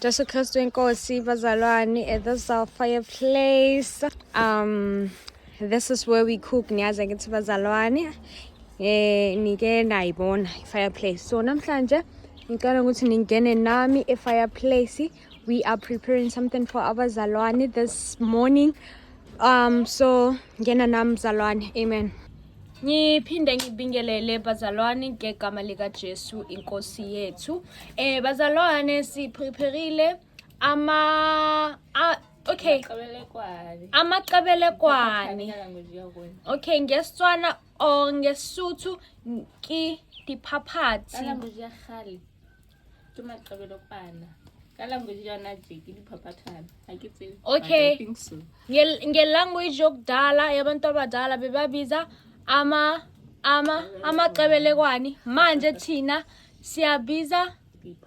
Jesu Kristu inkosi bazalwane, this is our fireplace. This is where we cook. Niyazi ngithi bazalwane nike nayibona fireplace. So namhlanje ngicela ukuthi ningene nami fireplace. We are preparing something for abazalwane this morning. So ngena nami bazalwane. Amen. Ngiphinde ngibingelele bazalwane ngegama lika Jesu inkosi yethu. Bazalwane sipreparile okay. Amaqabelekwane. Okay, ngesitswana or ngesuthu ki diphaphathi. Okay. Ngelanguage yokudala yabantu abadala bebabiza amaqabelekwane. Manje thina siyabiza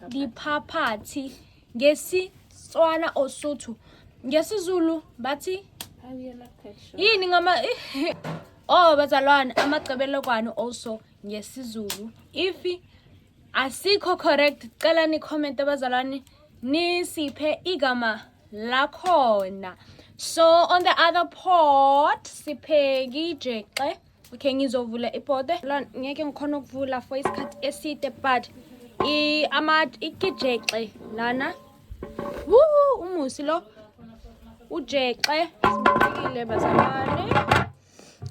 diphaphathi ngesitswana osuthu. NgesiZulu bathi yini ngama oh bazalwane amaqabelekwane also ngesizulu. If asikho correct cela ni comment bazalwane nisiphe igama lakhona. So on the other pot sipheki ijeqe. Okay, ngizovula ipote. Ngeke ngikhona ukuvula for isikhathi eside but ijeqe lana. Umusi lo ujeqe siphekile bazalwane.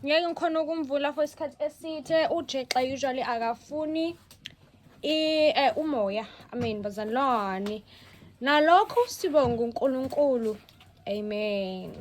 Ngeke ngikhona ukumvula for isikhathi eside. Ujeqe usually akafuni umoya. Amen bazalwane. Nalokho sibonga uNkulunkulu. Amen.